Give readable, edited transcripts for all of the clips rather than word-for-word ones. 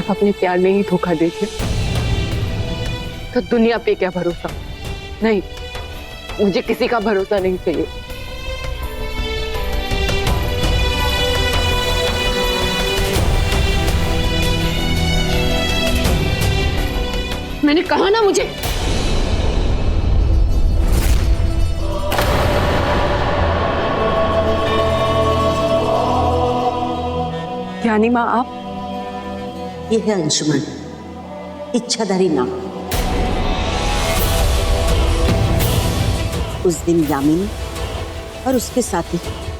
अपने प्यार में ही धोखा दे दिया तो दुनिया पे क्या भरोसा। नहीं, मुझे किसी का भरोसा नहीं चाहिए। मैंने कहा ना मुझे। यानी माँ आप? ये है अंशुमन, इच्छाधारी नाम। उस दिन यामिनी और उसके साथी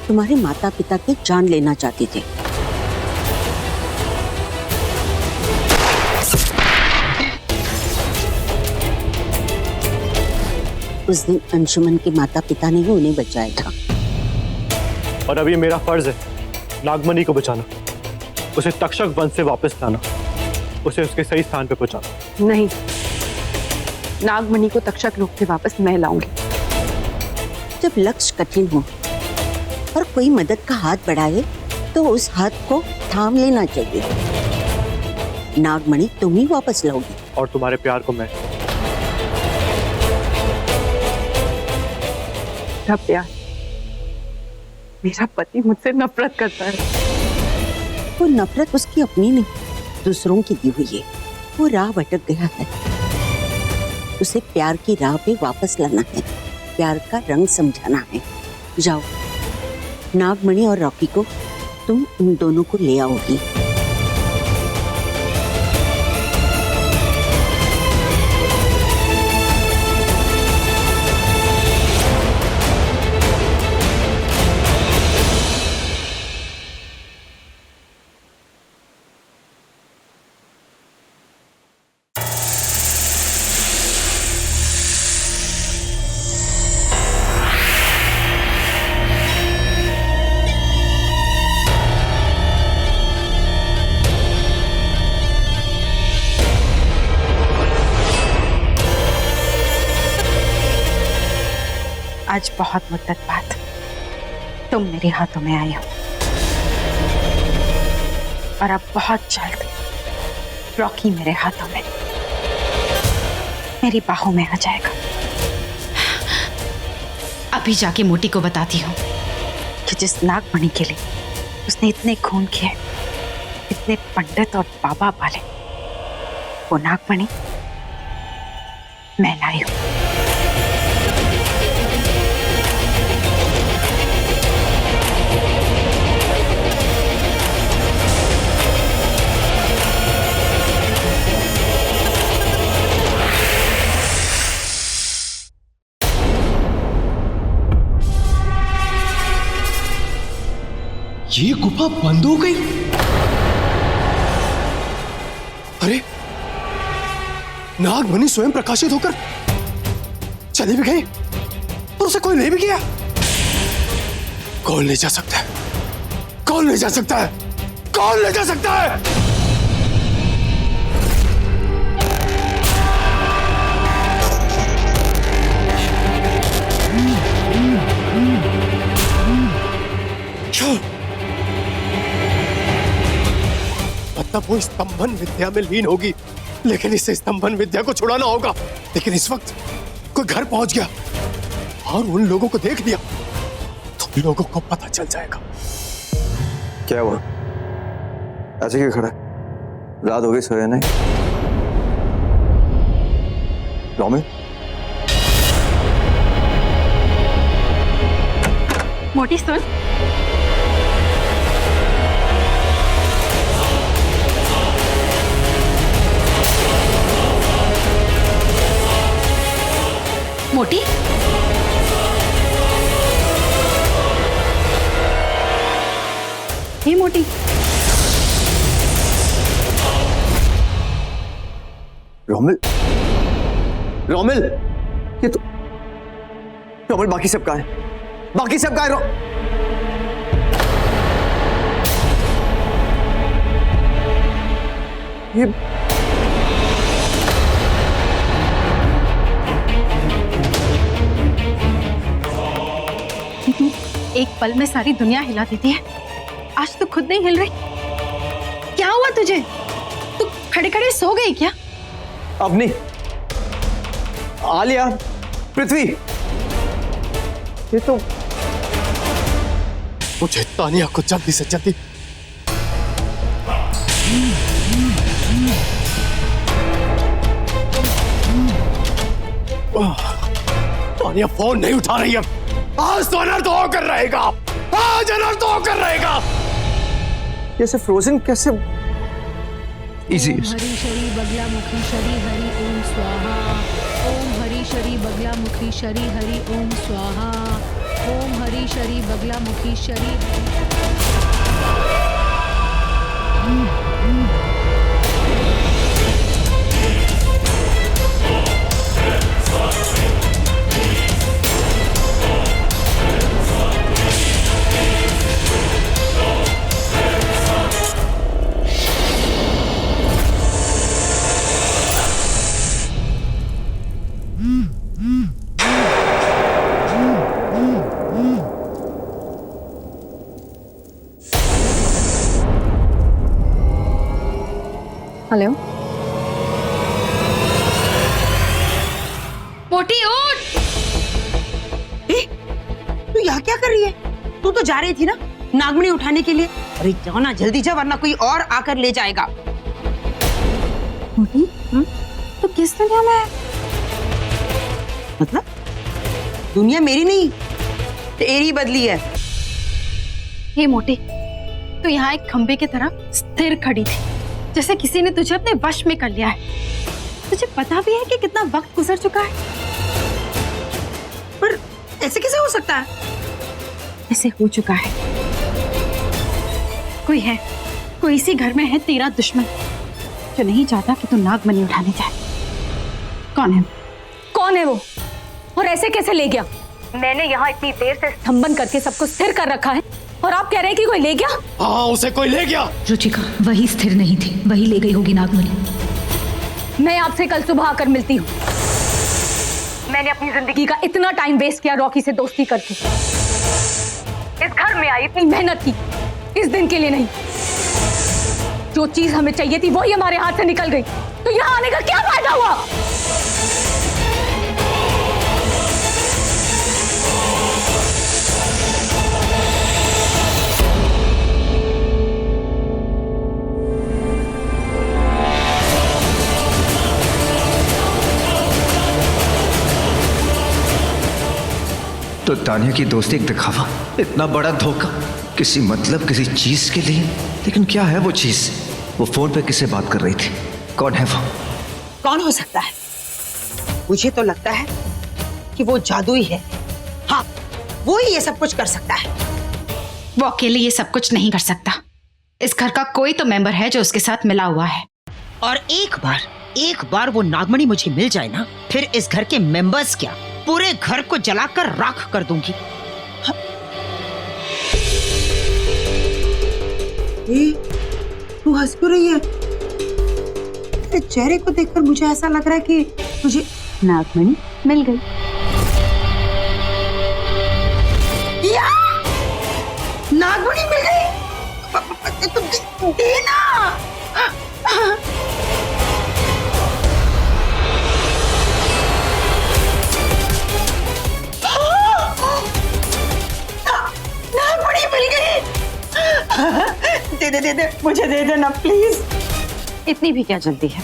तुम्हारे माता पिता की जान लेना चाहते थे। उस दिन अंशुमन के माता पिता ने ही उन्हें बचाया था। और अब ये मेरा फर्ज है नागमणि को बचाना, उसे तक्षक वन से वापस लाना, उसे उसके सही स्थान पे पहुंचाना। नहीं, नागमणि को तक्षक लोक से वापस मैं लाऊंगी। जब लक्ष्य कठिन हो और कोई मदद का हाथ बढ़ाए तो उस हाथ को थाम लेना चाहिए। नागमणि तुम ही वापस लाओगी। और तुम्हारे प्यार को मैं। मेरा प्यार, मेरा पति मुझसे नफरत करता है। वो नफरत उसकी अपनी नहीं, दूसरों की दी हुई है। वो राह भटक गया है, उसे प्यार की राह पे वापस लाना है, प्यार का रंग समझाना है। जाओ, नागमणि और रॉकी को तुम उन दोनों को ले आओगी। आज बहुत मुद्दत बाद तुम मेरे हाथों में आए हो और अब बहुत जल्द रॉकी मेरे हाथों में, मेरी बाहों में आ जाएगा। अभी जाके मोटी को बताती हूँ कि जिस नागमणि के लिए उसने इतने खून किए, इतने पंडित और बाबा पाले, वो नागमणि मैं लाई हूँ। ये गुफा बंद हो गई। अरे, नागमणि स्वयं प्रकाशित होकर चली भी गई और उसे कोई ले भी गया। कौन ले जा सकता है? कौन ले जा सकता है? कौन ले जा सकता है? तब वो स्तंभन विद्या में लीन होगी, लेकिन इसे स्तंभन विद्या को छुड़ाना होगा। लेकिन इस वक्त कोई घर पहुंच गया और उन लोगों को देख लिया तो लोगों को पता चल जाएगा। क्या हुआ? ऐसे क्यों खड़ा है? रात हो गई, सोया नहीं? रोमिल, मोटी सुन, मोटी हे मोटी, रोमिल, रोमिल, ये तो रोमिल, बाकी सब कहाँ है? बाकी सब कहाँ है? ये एक पल में सारी दुनिया हिला देती है, आज तो खुद नहीं हिल रही। क्या हुआ तुझे? तू खड़े खड़े सो गई क्या? अवनी, आलिया, पृथ्वी, ये तो मुझे तानिया को जल्दी से जल्दी तानिया फोन नहीं उठा रही है। आज तो अनर्थ होकर रहेगा, आज अनर्थ होकर रहेगा। ये से फ्रोजन कैसे इजी हरी शरी बगला मुखी शरी हरि ओम स्वाहा। ओम हरी शरी बगला मुखी शरी हरि ओम स्वाहा। ओम हरी शरी बगला मुखी शरी हेलो मोटी उठ। तू यहाँ क्या कर रही है? तू तो जा रही थी ना नागमणि उठाने के लिए। अरे जाओ ना, जल्दी जा, वरना कोई और आकर ले जाएगा। मोटी, तो किस दुनिया में है? मतलब दुनिया मेरी नहीं, तेरी बदली है। हे मोटी, तू यहाँ एक खंबे की तरह स्थिर खड़ी थी, जैसे किसी ने तुझे अपने वश में कर लिया है। तुझे पता भी है कि कितना वक्त गुजर चुका है। पर ऐसे कैसे हो सकता है? ऐसे हो चुका है। कोई इसी घर में है तेरा दुश्मन, जो नहीं चाहता कि तू नागमणि उठाने जाए। कौन है? कौन है वो? और ऐसे कैसे ले गया? मैंने यहाँ इतनी देर से स्तंभन करके सबको स्थिर कर रखा है और आप कह रहे हैं कि कोई ले गया? हाँ, उसे कोई ले गया। रुचिका वही स्थिर नहीं थी, वही ले गई होगी नागमणि। मैं आपसे कल सुबह आकर मिलती हूँ। मैंने अपनी जिंदगी का इतना टाइम वेस्ट किया रॉकी से दोस्ती करके। इस घर में आई, इतनी मेहनत की, इस दिन के लिए नहीं। जो चीज हमें चाहिए थी वही हमारे हाथ से निकल गई, तो यहाँ आने का क्या फायदा हुआ? तो तानिया की दोस्ती एक दिखावा, इतना बड़ा धोखा, किसी मतलब किसी चीज के लिए। लेकिन क्या है वो चीज? वो फोन पे किससे बात कर रही थी? कौन है वो? कौन हो सकता है? मुझे तो लगता है कि वो जादुई है। हाँ, वो ही ये सब कुछ कर सकता है। वो अकेले ये सब कुछ नहीं कर सकता। इस घर का कोई तो मेंबर है जो उसके साथ मिला हुआ है। और एक बार वो नागमणि मुझे मिल जाए ना, फिर इस घर के मेंबर्स क्या, पूरे घर को जलाकर राख कर दूंगी। तू हंस क्यों रही है? तेरे चेहरे को देखकर मुझे ऐसा लग रहा है कि तुझे नागमणि मिल गई। या! नागमणि मिल गई? तुम देना। नागमणि मिल गई। दे मुझे दे देना प्लीज। इतनी भी क्या जल्दी है?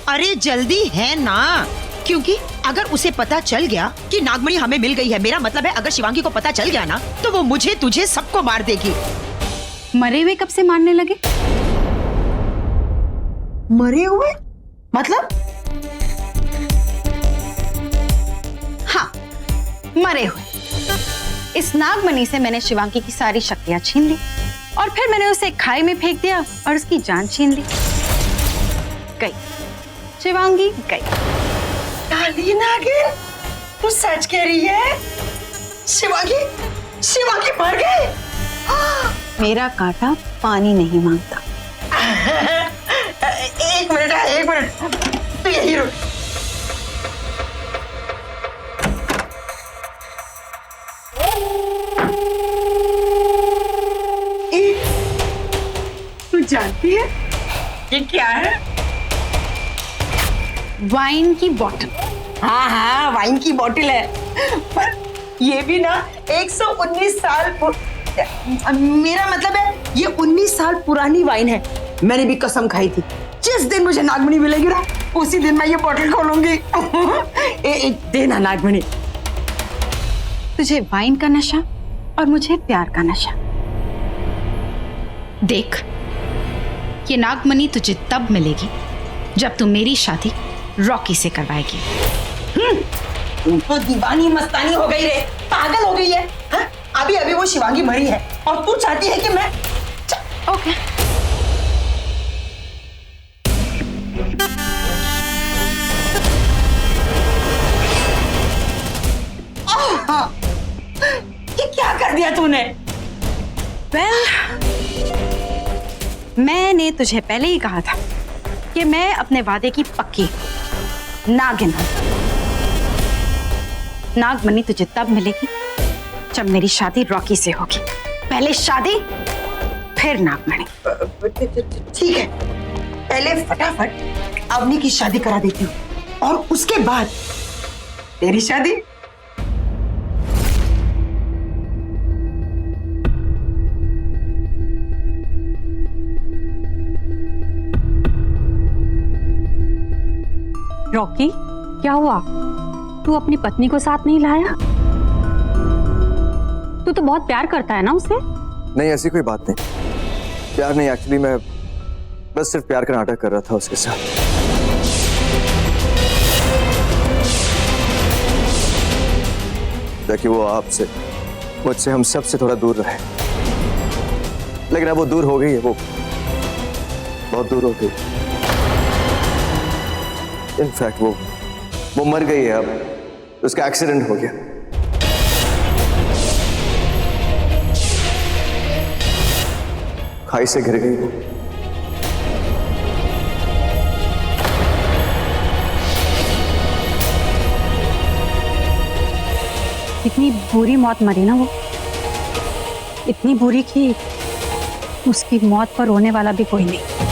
अरे जल्दी है ना, क्योंकि अगर उसे पता चल गया कि नागमणि हमें मिल गई है, मेरा मतलब है अगर शिवांगी को पता चल गया ना, तो वो मुझे तुझे सबको मार देगी। मरे हुए कब से मारने लगे? मरे हुए मतलब? हाँ, मरे हुए। इस नागमणि से मैंने शिवांगी की सारी शक्तियां छीन ली और फिर मैंने उसे खाई में फेंक दिया और उसकी जान छीन ली। गई शिवांगी, गई। काली नागिन, तू सच कह रही है? शिवांगी मर गई? मेरा कांटा पानी नहीं मांगता। एक मिनट, तू यही रुक। तू जानती है ये क्या है? वाइन की बोतल। हाँ हाँ, वाइन की बोतल है, पर ये भी ना 119 साल मेरा मतलब है ये 19 साल पुरानी वाइन है। मैंने भी कसम खाई थी, जिस दिन मुझे नागमणि मिलेगी ना उसी दिन मैं ये बोतल खोलूंगी। देना नागमणि। तुझे वाइन का नशा और मुझे प्यार का नशा। देख, ये नागमणि तुझे तब मिलेगी जब तू मेरी शादी रॉकी से करवाएगी। तू तो दीवानी मस्तानी हो गई रे, पागल हो गई है। हाँ? अभी अभी वो शिवांगी मरी है और तू चाहती है कि मैं ओके। ये क्या कर दिया तूने? मैंने तुझे पहले ही कहा था कि मैं अपने वादे की पक्की नागिन हूं। नागमणि तुझे तब मिलेगी जब मेरी शादी रॉकी से होगी। पहले शादी फिर नागमणि। ठीक है, पहले फटाफट अवनी की शादी करा देती हूँ और उसके बाद तेरी शादी। रॉकी, क्या हुआ? तू अपनी पत्नी को साथ नहीं लाया? तू तो बहुत प्यार करता है ना उससे? नहीं, ऐसी कोई बात नहीं। प्यार नहीं, एक्चुअली मैं बस सिर्फ प्यार का नाटक कर रहा था उसके साथ। ताकि वो आपसे, मुझसे, हम सब से थोड़ा दूर रहे। लेकिन अब वो दूर हो गई है, वो बहुत दूर हो गई। इनफैक्ट वो मर गई है। अब उसका एक्सीडेंट हो गया। खाई से गिर गई वो। इतनी बुरी मौत मरी ना वो, इतनी बुरी कि उसकी मौत पर रोने वाला भी कोई नहीं।